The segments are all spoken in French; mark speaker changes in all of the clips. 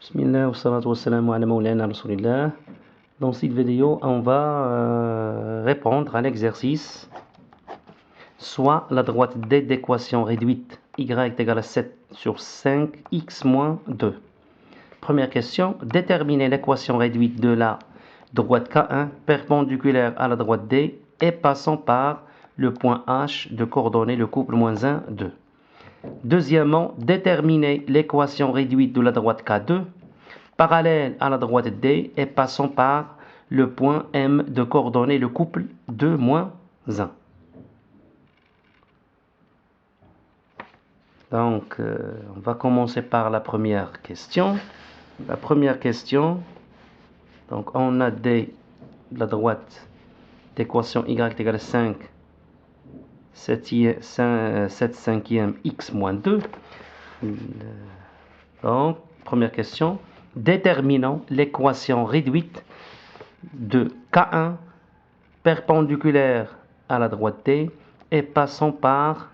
Speaker 1: Bismillah wa salatu wa salam ala mawlana rasulillah. Dans cette vidéo, on va répondre à l'exercice soit la droite D d'équation réduite y est égale à 7 sur 5 x moins 2. Première question, déterminer l'équation réduite de la droite K1 perpendiculaire à la droite D et passant par le point H de coordonnées le couple moins 1, 2. Deuxièmement, déterminer l'équation réduite de la droite K2 parallèle à la droite D et passant par le point M de coordonnées le couple 2, moins 1. Donc, on va commencer par la première question. La première question, donc on a D, la droite d'équation y égale 5, 7 cinquième x moins 2. Donc, première question, déterminons l'équation réduite de K1 perpendiculaire à la droite D et passant par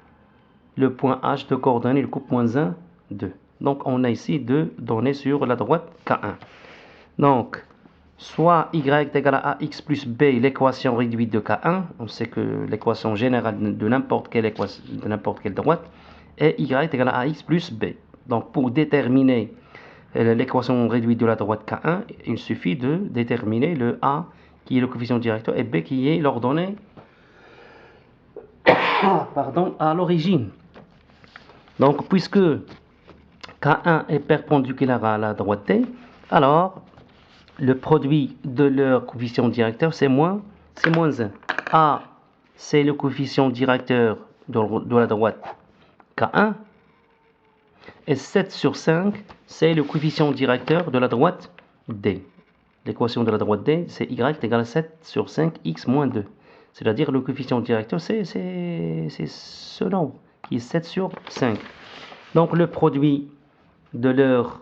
Speaker 1: le point H de coordonnées le couple moins 1, 2. Donc, on a ici deux données sur la droite K1. Donc, soit y est égal à ax plus b, l'équation réduite de K1. On sait que l'équation générale de n'importe quelle droite est y est égal à ax plus b. Donc, pour déterminer l'équation réduite de la droite K1, il suffit de déterminer le a qui est le coefficient directeur et b qui est l'ordonnée à l'origine. Donc, puisque K1 est perpendiculaire à la droite D, alors le produit de leur coefficient directeur, c'est moins 1. A, c'est le coefficient directeur de la droite K1. Et 7 sur 5, c'est le coefficient directeur de la droite D. L'équation de la droite D, c'est y égale à 7 sur 5 x moins 2. C'est-à-dire le coefficient directeur, c'est ce nombre qui est 7 sur 5. Donc le produit de leur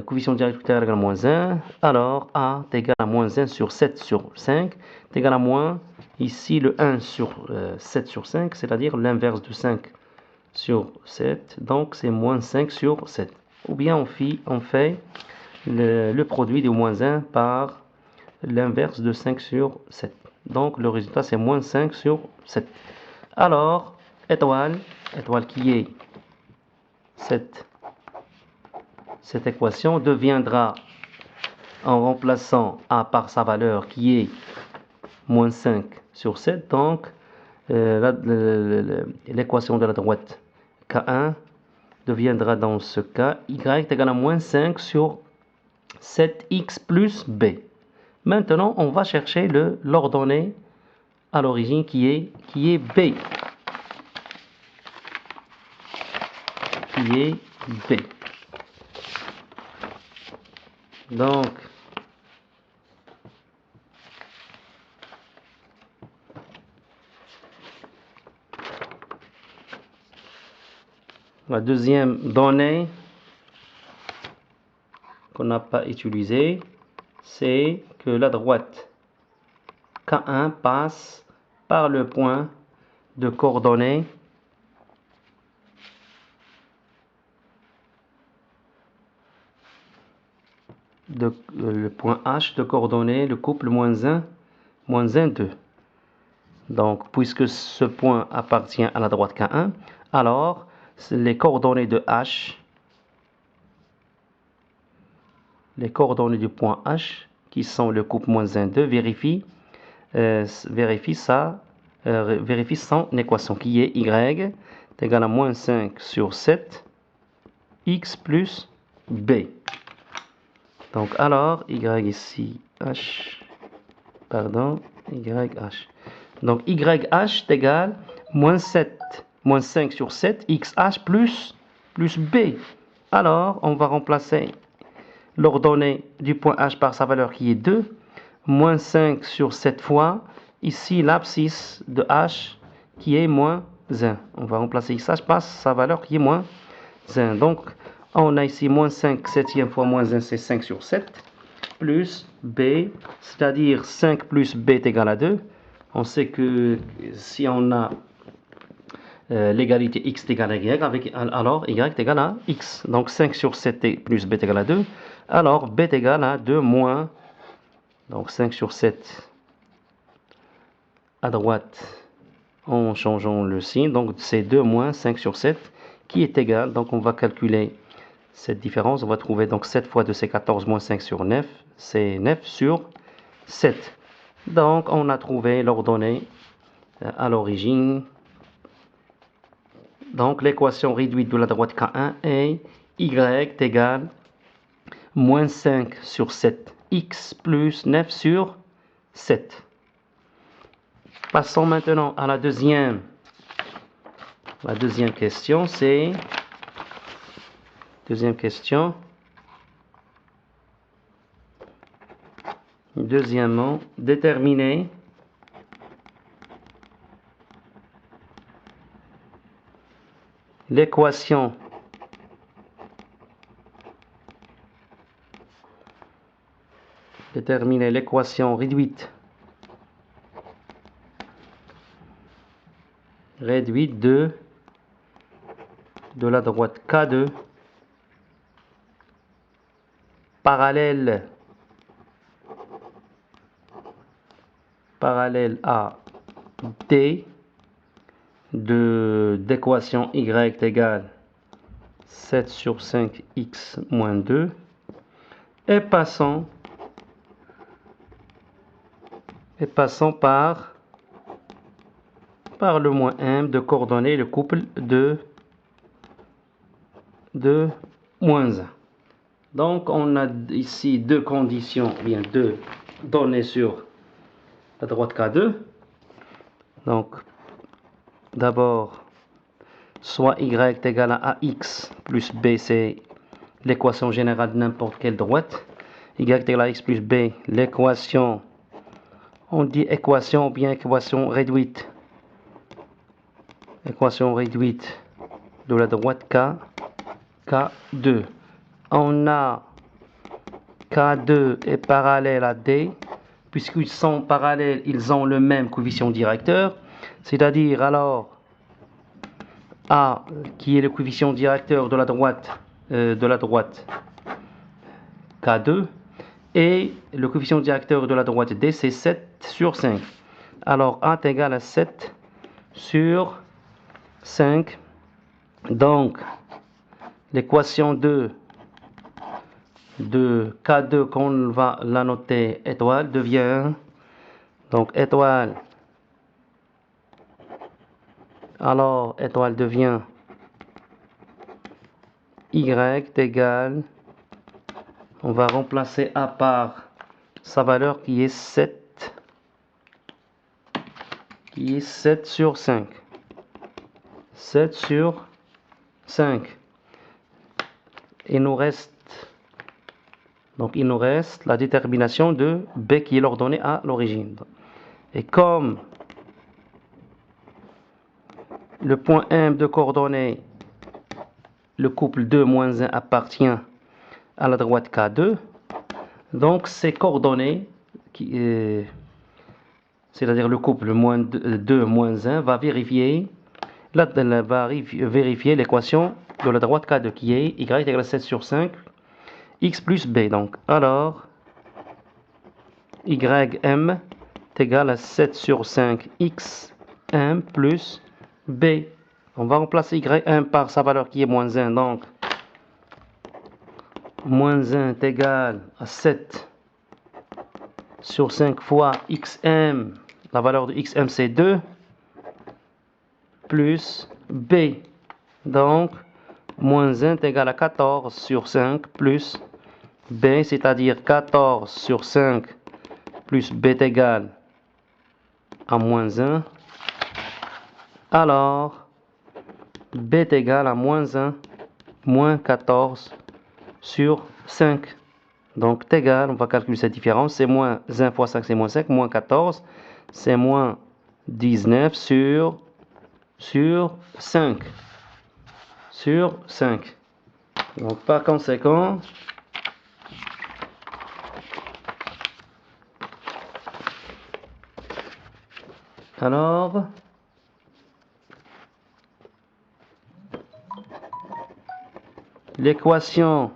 Speaker 1: coefficient directeur égale à moins 1. Alors A est égal à moins 1 sur 7 sur 5 est égal à moins, ici le 1 sur 7 sur 5, c'est-à-dire l'inverse de 5 sur 7. Donc c'est moins 5 sur 7. Ou bien on fait le produit de moins 1 par l'inverse de 5 sur 7. Donc le résultat c'est moins 5 sur 7. Alors, étoile qui est cette équation deviendra, en remplaçant A par sa valeur qui est moins 5 sur 7, donc l'équation de la droite K1 deviendra dans ce cas y est égal à moins 5 sur 7x plus b. Maintenant, on va chercher l'ordonnée à l'origine qui est b. Qui est b. Donc, la deuxième donnée qu'on n'a pas utilisée, c'est que la droite K1 passe par le point de coordonnées le point H de coordonnées le couple moins 1, 2. Donc, puisque ce point appartient à la droite K1, alors les coordonnées de H, les coordonnées du point H, qui sont le couple moins 1, 2, vérifie son équation qui est y est égal à moins 5 sur 7 x plus b. Donc alors y ici h, YH. Donc YH est égal moins 5 sur 7 XH plus B. Alors on va remplacer l'ordonnée du point H par sa valeur qui est 2. Moins 5 sur 7 fois, ici l'abscisse de H qui est moins 1. On va remplacer XH par sa valeur qui est moins 1. Donc on a ici moins 5 septième fois moins 1, c'est 5 sur 7, plus B, c'est-à-dire 5 plus B est égal à 2. On sait que si on a l'égalité x est égal à y, alors y est égal à x. Donc 5 sur 7 plus b est égal à 2. Alors b est égal à 2 moins, donc 5 sur 7 à droite en changeant le signe. Donc c'est 2 moins 5 sur 7 qui est égal, donc on va calculer cette différence. On va trouver donc 7 fois 2 c'est 14 moins 5 sur 9, c'est 9 sur 7. Donc on a trouvé l'ordonnée à l'origine. Donc l'équation réduite de la droite K1 est y est égal moins 5 sur 7x plus 9 sur 7. Passons maintenant à la deuxième question, c'est deuxièmement, déterminer l'équation réduite de la droite K2 parallèle à D d'équation y égale 7 sur 5x moins 2 et passant par le moins m de coordonner le couple de moins 1. Donc on a ici deux conditions, bien deux données sur la droite K2. Donc d'abord, soit y est égal à ax plus b, c'est l'équation générale de n'importe quelle droite. Y est égal à x plus b, l'équation, on dit équation ou bien équation réduite. Équation réduite de la droite K2. On a K2 est parallèle à D, puisqu'ils sont parallèles, ils ont le même coefficient directeur, c'est-à-dire alors A, qui est le coefficient directeur de la droite K2, et le coefficient directeur de la droite D, c'est 7 sur 5. Alors A est égal à 7 sur 5. Donc, l'équation de K2, qu'on va la noter étoile, devient donc étoile. Alors, étoile devient y égale, on va remplacer A par sa valeur qui est 7 sur 5. 7 sur 5. Il nous reste la détermination de B qui est l'ordonnée à l'origine. Et comme le point M de coordonnées, le couple 2 moins 1 appartient à la droite K2, donc ces coordonnées, c'est-à-dire le couple 2 moins 1, va vérifier l'équation de la droite K2 qui est y égale à 7 sur 5, x plus b. Donc, alors, ym est égal à 7 sur 5 xm plus b. On va remplacer ym par sa valeur qui est moins 1. Donc, moins 1 est égal à 7 sur 5 fois xm. La valeur de xm, c'est 2 plus b. Donc, moins 1 est égal à 14 sur 5 plus b, c'est-à-dire 14 sur 5 plus b est égal à moins 1. Alors, b est égal à moins 1, moins 14 sur 5. Donc, est égal, on va calculer cette différence, c'est moins 1 fois 5, c'est moins 5, moins 14, c'est moins 19 sur 5. Sur 5. Donc, par conséquent, alors, l'équation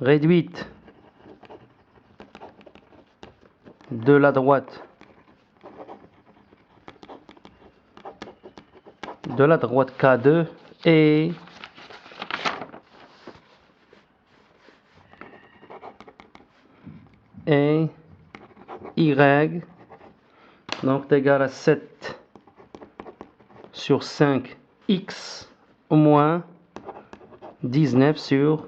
Speaker 1: réduite de la droite K2 est y donc égal à 7 sur 5 x moins 19 sur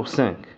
Speaker 1: 5.